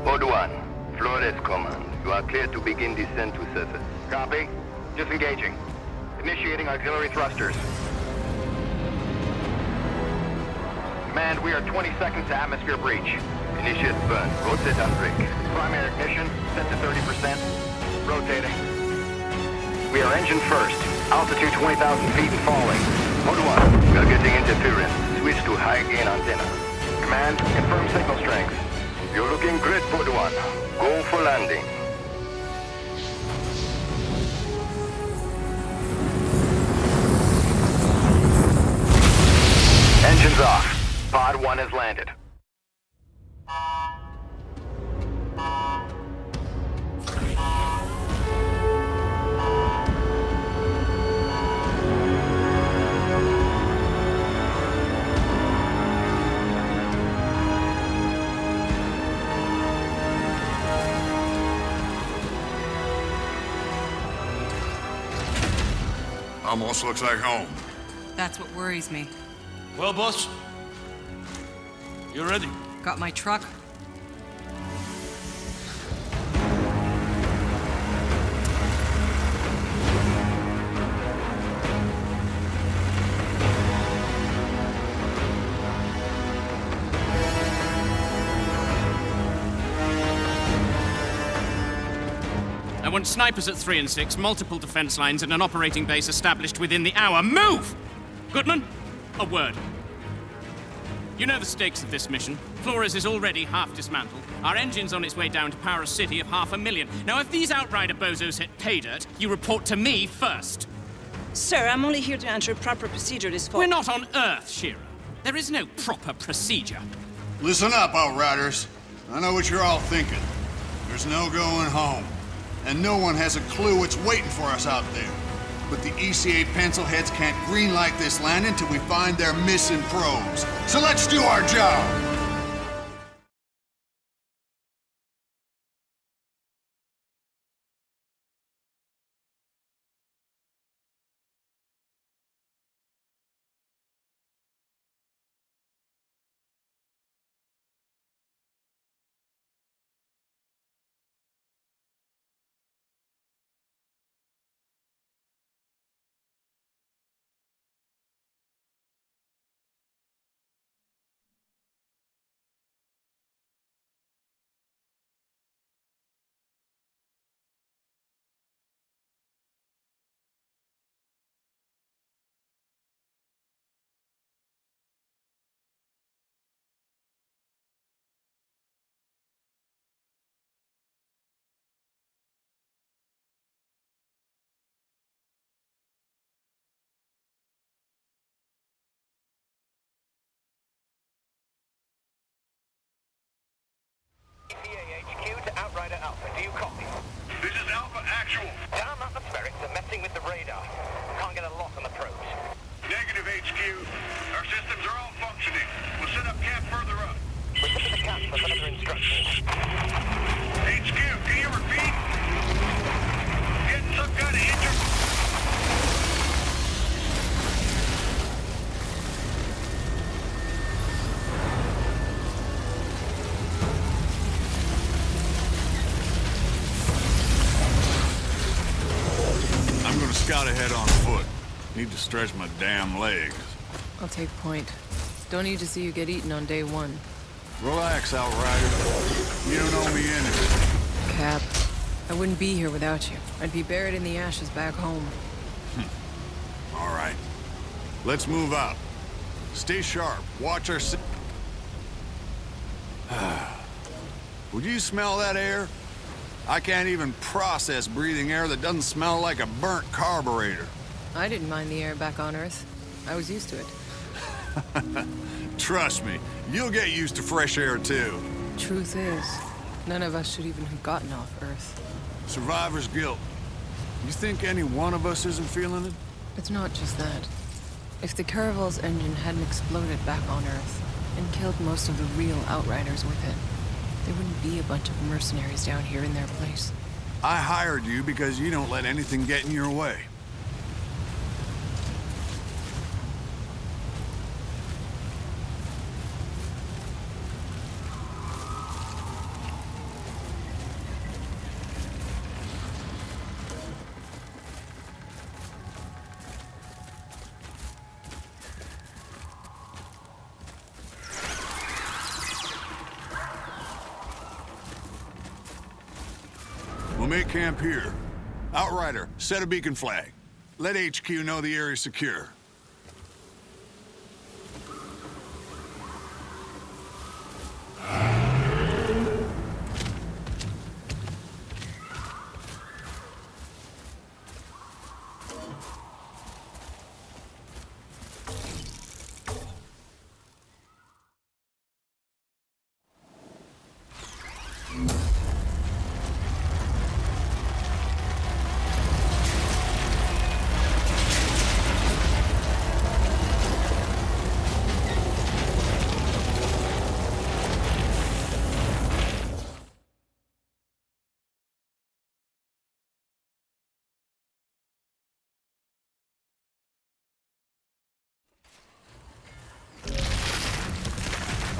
Code 1, Flores Command. You are clear to begin descent to surface. Copy. Disengaging. Initiating auxiliary thrusters. Command, we are 20 seconds to atmosphere breach. Initiate burn. Rotate and brake. Primary ignition, set to 30%. Rotating. We are engine first. Altitude 20,000 feet and falling. Mode 1, we are getting interference. Switch to high gain antenna. Command, confirm signal strength. You're looking great, Mode 1. Go for landing. Engines off. Pod 1 has landed. Almost looks like home. That's what worries me. Well, boss, you ready? Got my truck? I want snipers at 3 and 6, multiple defense lines, and an operating base established within the hour. Move! Goodman, a word. You know the stakes of this mission. Flores is already half dismantled. Our engine's on its way down to power a city of 500,000. Now, if these Outrider bozos hit pay dirt, you report to me first. Sir, I'm only here to ensure proper procedure is followed. We're not on Earth, Shira. There is no proper procedure. Listen up, Outriders. I know what you're all thinking. There's no going home. And no one has a clue what's waiting for us out there. But the ECA pencilheads can't greenlight this land until we find their missing probes. So let's do our job! HQ to Outrider Alpha. Do you copy? This is Alpha Actual. Down atmospherics are messing with the radar. Can't get a lock on the probes. Negative HQ. Our systems are all functioning. We'll set up camp further up. We're to the camp for further instructions. HQ, can you repeat? Getting some kind of injury? Scout ahead on foot. Need to stretch my damn legs. I'll take point. Don't need to see you get eaten on day 1. Relax, Outrider. You don't owe me anything. Cap, I wouldn't be here without you. I'd be buried in the ashes back home. All right. Let's move out. Stay sharp. Watch our... Would you smell that air? I can't even process breathing air that doesn't smell like a burnt carburetor. I didn't mind the air back on Earth. I was used to it. Trust me, you'll get used to fresh air too. Truth is, none of us should even have gotten off Earth. Survivor's guilt. You think any one of us isn't feeling it? It's not just that. If the Caravel's engine hadn't exploded back on Earth and killed most of the real Outriders with it, there wouldn't be a bunch of mercenaries down here in their place. I hired you because you don't let anything get in your way. We'll make camp here. Outrider, set a beacon flag. Let HQ know the area's secure.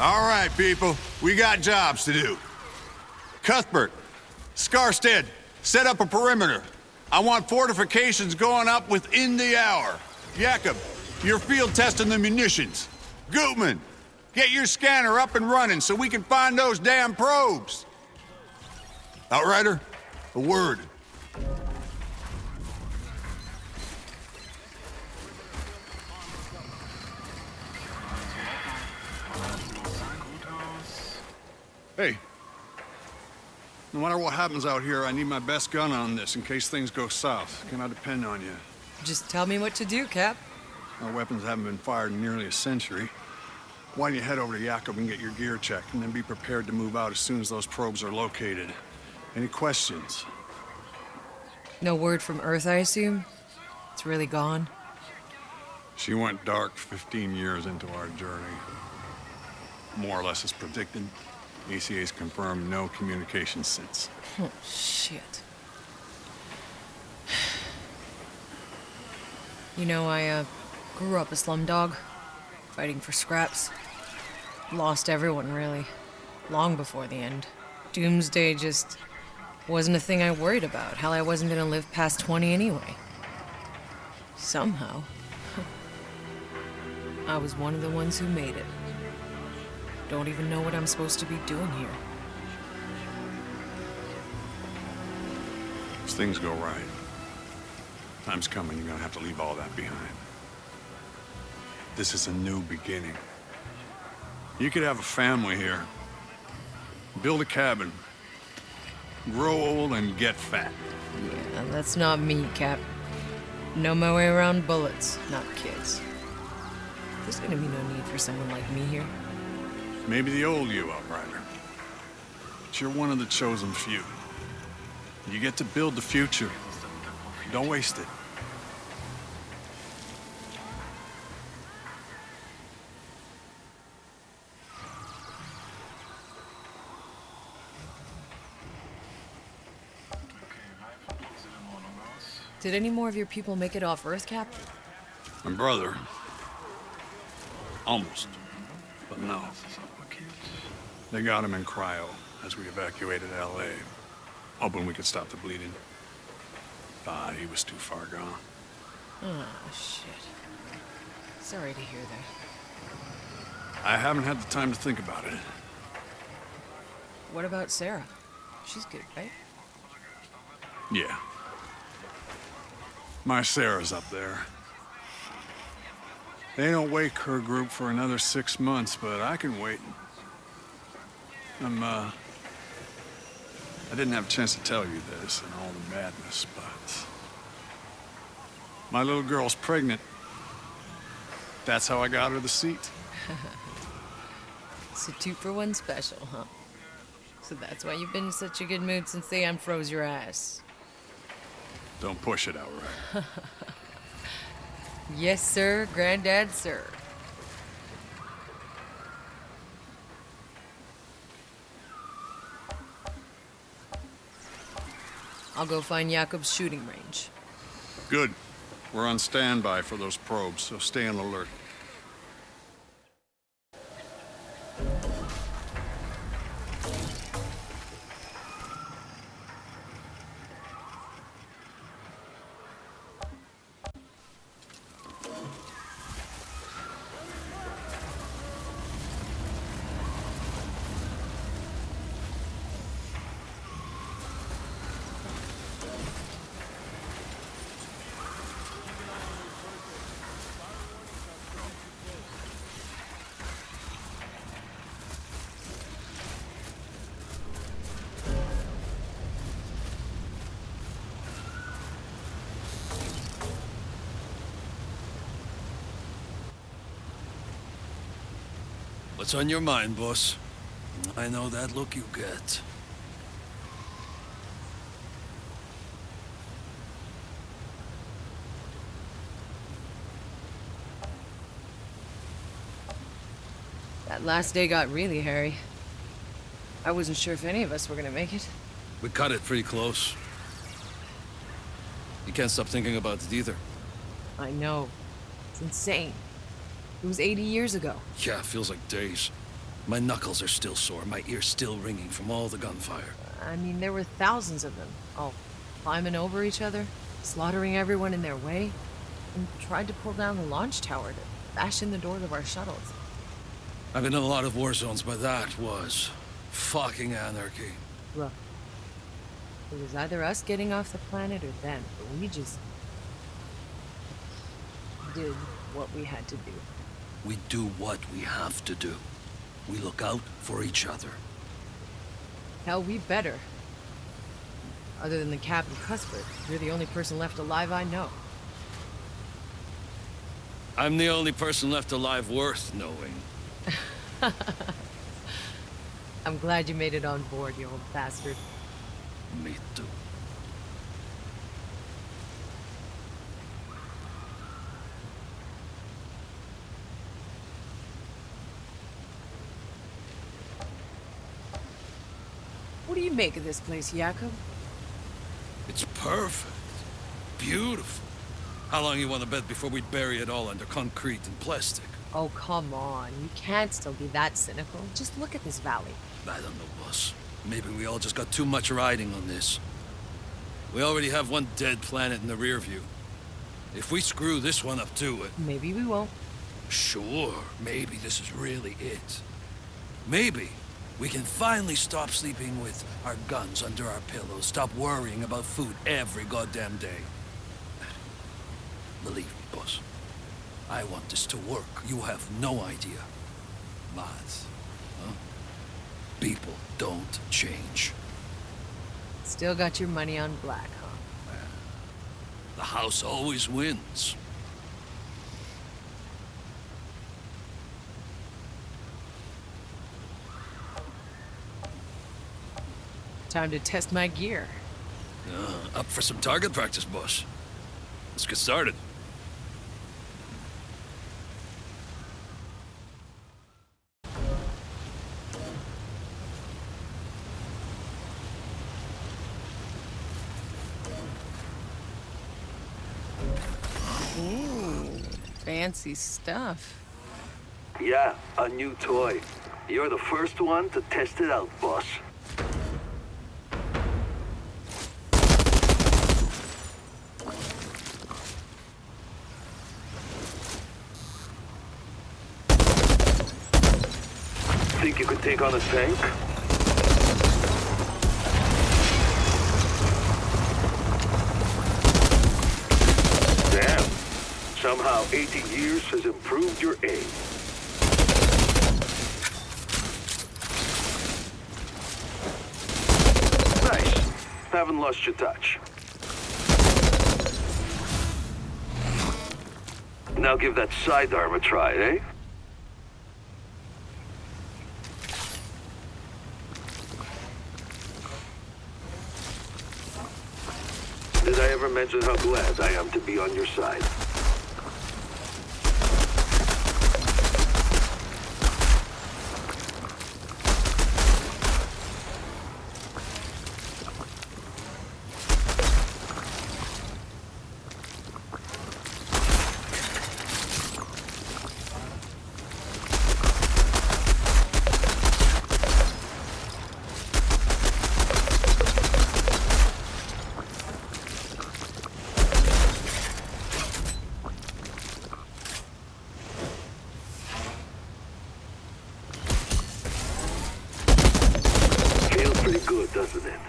All right, people. We got jobs to do. Cuthbert, Scarstead, set up a perimeter. I want fortifications going up within the hour. Jakob, you're field testing the munitions. Gutman, get your scanner up and running so we can find those damn probes. Outrider, a word. Hey, no matter what happens out here, I need my best gun on this in case things go south. Can I depend on you? Just tell me what to do, Cap. Our weapons haven't been fired in nearly a century. Why don't you head over to Jakob and get your gear checked, and then be prepared to move out as soon as those probes are located. Any questions? No word from Earth, I assume? It's really gone? She went dark 15 years into our journey. More or less as predicted. ECA's confirmed no communication since. Oh, shit. You know, I grew up a slumdog, fighting for scraps. Lost everyone, really. Long before the end. Doomsday just wasn't a thing I worried about. Hell, I wasn't gonna live past 20 anyway. Somehow. I was one of the ones who made it. Don't even know what I'm supposed to be doing here. As things go right, time's coming, you're gonna have to leave all that behind. This is a new beginning. You could have a family here, build a cabin, grow old and get fat. Yeah, that's not me, Cap. Know my way around bullets, not kids. There's gonna be no need for someone like me here. Maybe the old you, Outrider. But you're one of the chosen few. You get to build the future. Don't waste it. Did any more of your people make it off Earth, Cap? My brother. Almost. But no. They got him in cryo as we evacuated LA, hoping we could stop the bleeding. But he was too far gone. Oh, shit. Sorry to hear that. I haven't had the time to think about it. What about Sarah? She's good, right? Yeah. My Sarah's up there. They don't wake her group for another 6 months, but I can wait. I didn't have a chance to tell you this and all the madness, but my little girl's pregnant. That's how I got her the seat. It's a 2-for-1 special, huh? So that's why you've been in such a good mood since they unfroze your ass. Don't push it, Outrider. Yes, sir, Granddad, sir. I'll go find Jakob's shooting range. Good. We're on standby for those probes, so stay on alert. What's on your mind, boss? I know that look you get. That last day got really hairy. I wasn't sure if any of us were gonna make it. We cut it pretty close. You can't stop thinking about it either. I know. It's insane. It was 80 years ago. Yeah, feels like days. My knuckles are still sore, my ears still ringing from all the gunfire. I mean, there were thousands of them, all climbing over each other, slaughtering everyone in their way, and tried to pull down the launch tower to bash in the doors of our shuttles. I've been in a lot of war zones, but that was fucking anarchy. Look, it was either us getting off the planet or them, but we just did what we had to do. We do what we have to do. We look out for each other. Hell, we better. Other than the Captain Cuthbert, you're the only person left alive I know. I'm the only person left alive worth knowing. I'm glad you made it on board, you old bastard. Me too. What do you make of this place, Jakob? It's perfect. Beautiful. How long you want to bet before we bury it all under concrete and plastic? Oh, come on. You can't still be that cynical. Just look at this valley. I don't know, boss. Maybe we all just got too much riding on this. We already have one dead planet in the rear view. If we screw this one up too, Maybe we won't. sure, maybe this is really it. Maybe we can finally stop sleeping with our guns under our pillows, stop worrying about food every goddamn day. Believe me, boss. I want this to work. You have no idea. But, people don't change. Still got your money on black, huh? The house always wins. Time to test my gear. Up for some target practice, boss. Let's get started. Ooh, fancy stuff. Yeah, a new toy. You're the first one to test it out, boss. Think you could take on a tank? Damn. Somehow 80 years has improved your aim. Nice. Haven't lost your touch. Now give that sidearm a try, eh? Did I ever mention how glad I am to be on your side? Feels pretty good, doesn't it?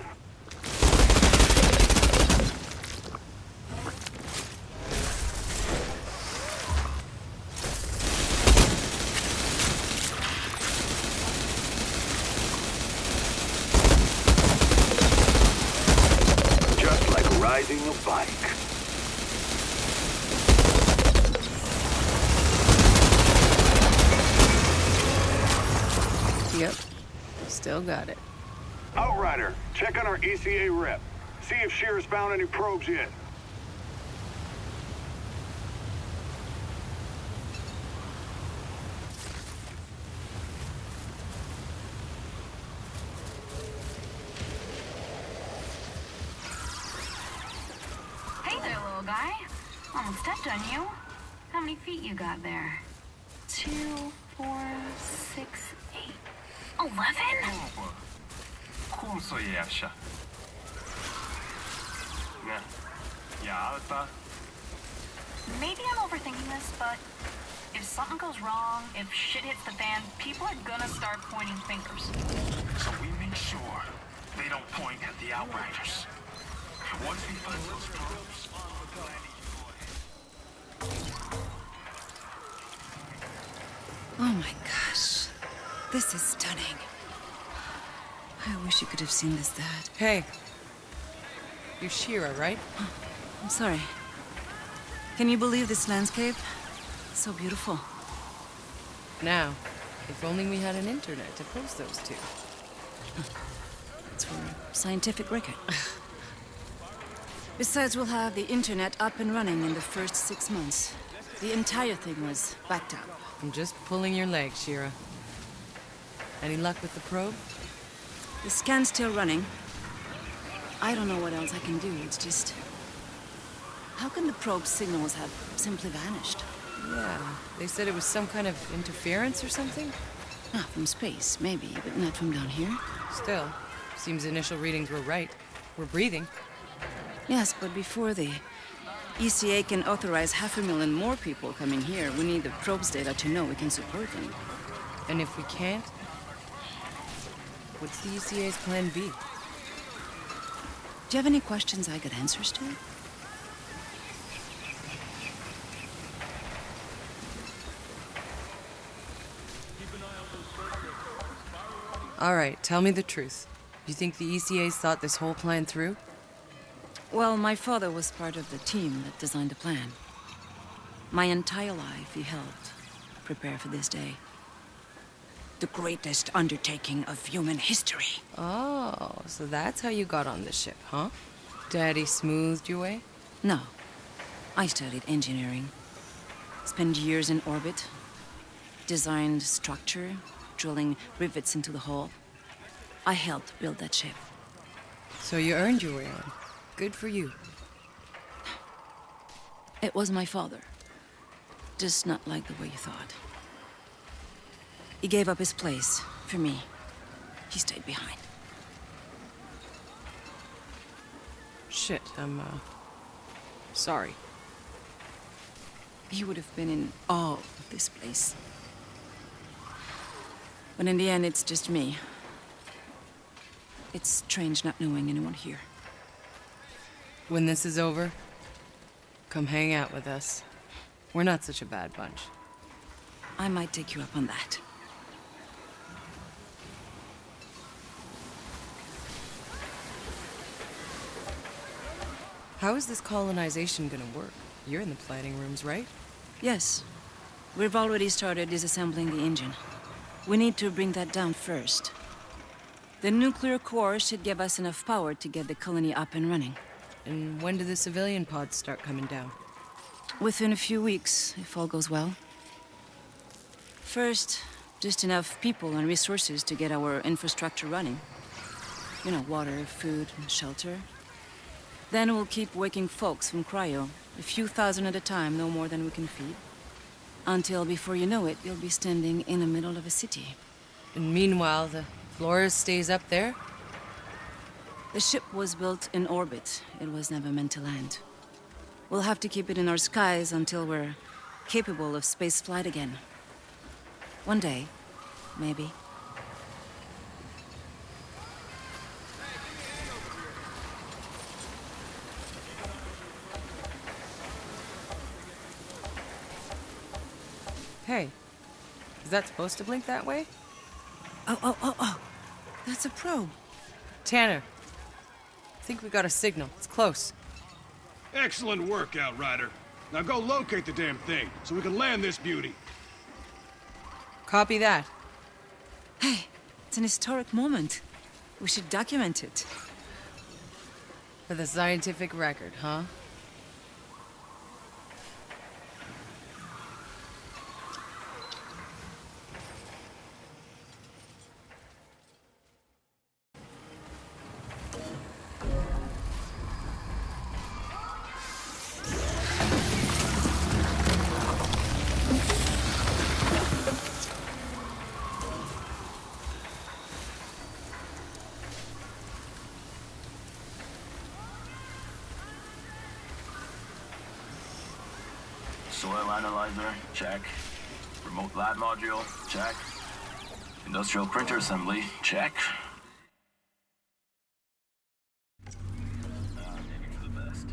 Just like riding a bike. Yep. Still got it. Outrider, check on our ECA rep. See if Shearer's found any probes yet. Hey there, little guy. Almost stepped on you. How many feet you got there? 2, 4, 6, 8, 11? Kuusojeässä. Ja, Maybe I'm overthinking this, but if something goes wrong, if shit hits the fan, people are gonna start pointing fingers. so we make sure they don't point at the Outriders. Once we find those probes, Oh my gosh. This is stunning. I wish you could have seen this, Dad. Hey. You're Shira, right? I'm sorry. Can you believe this landscape? So beautiful. Now, if only we had an internet to post those to. It's for scientific record. Besides, we'll have the internet up and running in the first 6 months. The entire thing was backed up. I'm just pulling your leg, Shira. Any luck with the probe? The scan's still running. I don't know what else I can do. It's just... How can the probe signals have simply vanished? Yeah, they said it was some kind of interference or something? Ah, from space, maybe, but not from down here. Still, seems initial readings were right. We're breathing. Yes, but before the ECA can authorize 500,000 more people coming here, we need the probe's data to know we can support them. And if we can't? What's the ECA's plan B? Do you have any questions I got answers to? All right, tell me the truth. You think the ECA's thought this whole plan through? Well, my father was part of the team that designed the plan. My entire life, he helped prepare for this day. The greatest undertaking of human history. Oh, so that's how you got on this ship, huh? Daddy smoothed your way? No. I studied engineering. Spent years in orbit. Designed structure, drilling rivets into the hull. I helped build that ship. So you earned your way on. Good for you. It was my father. Just not like the way you thought. He gave up his place for me. He stayed behind. Shit, I'm, sorry. He would have been in awe of this place. But in the end, it's just me. It's strange not knowing anyone here. When this is over, come hang out with us. We're not such a bad bunch. I might take you up on that. How is this colonization gonna work? You're in the planning rooms, right? Yes. We've already started disassembling the engine. We need to bring that down first. The nuclear core should give us enough power to get the colony up and running. And when do the civilian pods start coming down? Within a few weeks, if all goes well. First, just enough people and resources to get our infrastructure running. You know, water, food, and shelter. Then we'll keep waking folks from cryo, a few thousand at a time, no more than we can feed. Until, before you know it, you'll be standing in the middle of a city. And meanwhile, the Flores stays up there? The ship was built in orbit. It was never meant to land. We'll have to keep it in our skies until we're capable of space flight again. One day, maybe. Hey, is that supposed to blink that way? Oh. That's a probe. Tanner, I think we got a signal. It's close. Excellent work, Outrider. Now go locate the damn thing, so we can land this beauty. Copy that. Hey, It's an historic moment. We should document it. For the scientific record, huh? Soil analyzer, check. Remote lab module, check. Industrial printer assembly, check. Maybe for the best.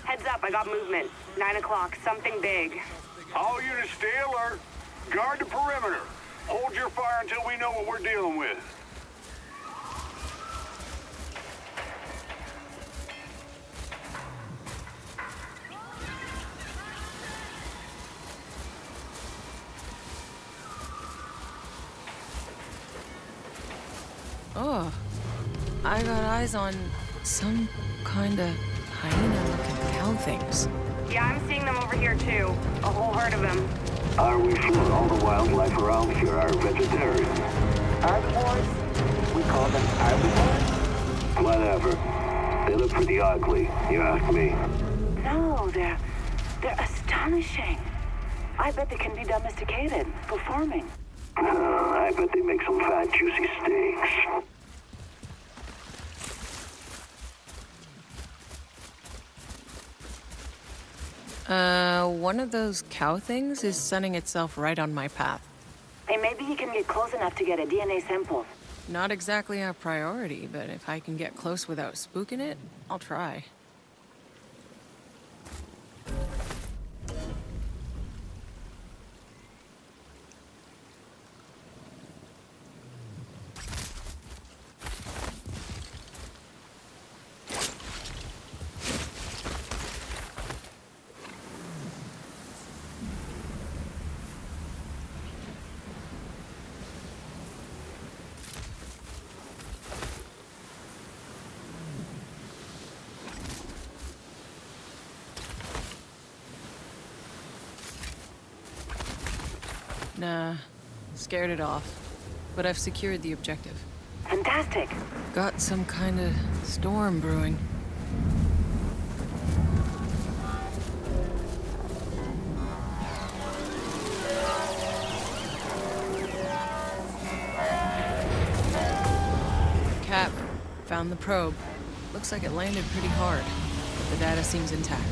Heads up, I got movement. 9 o'clock, something big. All units stay alert. Guard the perimeter. Hold your fire until we know what we're dealing with. Oh, I got eyes on some kind of hyena-looking cow things. Yeah, I'm seeing them over here too. A whole herd of them. Are we sure all the wildlife around here are vegetarians? Herbivores? We call them herbivores? Whatever. They look pretty ugly, you ask me. No, they're astonishing. I bet they can be domesticated for farming. I bet they make some fat, juicy steaks. One of those cow things is sunning itself right on my path. Hey, maybe you can get close enough to get a DNA sample. Not exactly a priority, but if I can get close without spooking it, I'll try. Nah, scared it off. But I've secured the objective. Fantastic. Got some kind of storm brewing. Cap, found the probe. Looks like it landed pretty hard, but the data seems intact.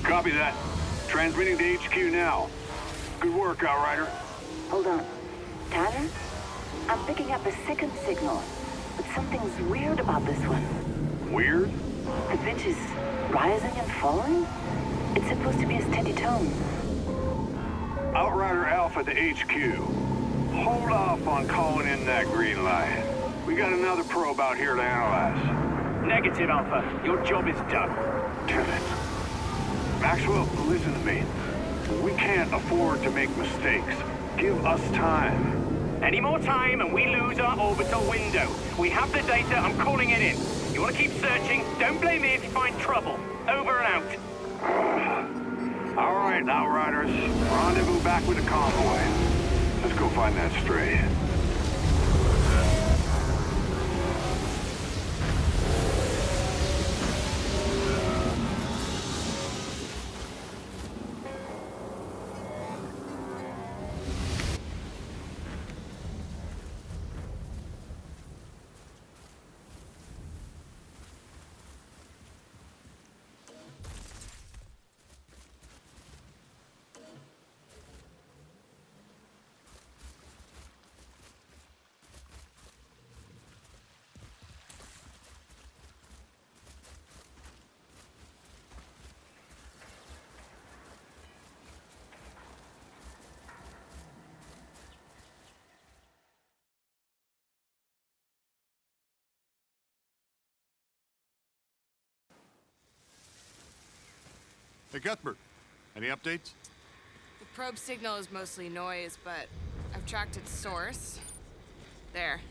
Copy that. Transmitting to HQ now. Good work, Outrider. Hold on. Tanner? I'm picking up a second signal, but something's weird about this one. Weird? The pitch is rising and falling? It's supposed to be a steady tone. Outrider Alpha to HQ. Hold off on calling in that green light. We got another probe out here to analyze. Negative, Alpha. Your job is done. Damn it. Maxwell, listen to me. We can't afford to make mistakes. Give us time. Any more time and we lose our orbital window. We have the data, I'm calling it in. You want to keep searching? Don't blame me if you find trouble. Over and out. All right, Outriders. Rendezvous back with the convoy. Let's go find that stray. Hey, Cuthbert. Any updates? The probe signal is mostly noise, but I've tracked its source. There.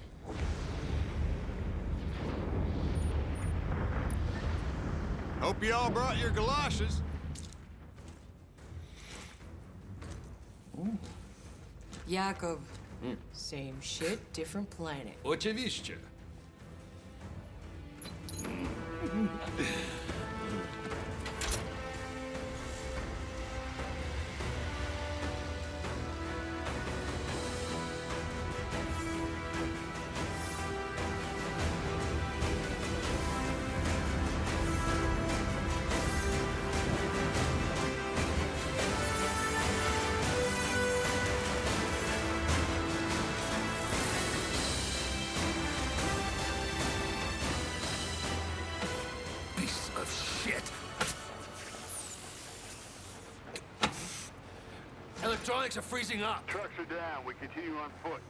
Hope you all brought your galoshes. Yakov. Same shit, different planet. Oczywiście. Piece of shit. Electronics are freezing up. Trucks are down. We continue on foot.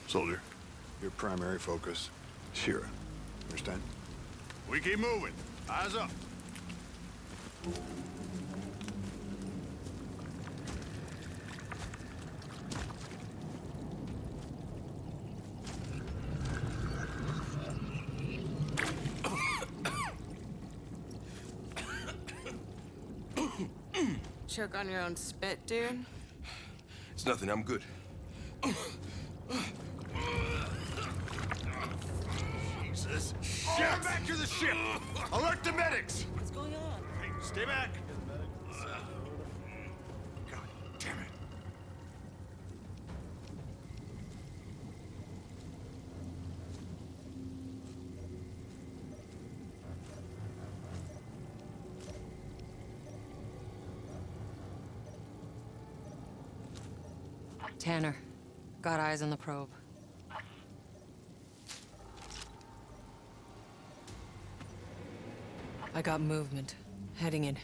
Soldier, your primary focus, Shira. Understand? We keep moving. Eyes up. Choke on your own spit, dude? It's nothing, I'm good. Jesus. Get back to the ship! Alert the medics! What's going on? Hey, stay back! God damn it. Tanner, got eyes on the probe. I got movement. Heading in.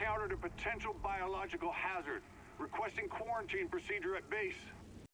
encountered a potential biological hazard. Requesting quarantine procedure at base.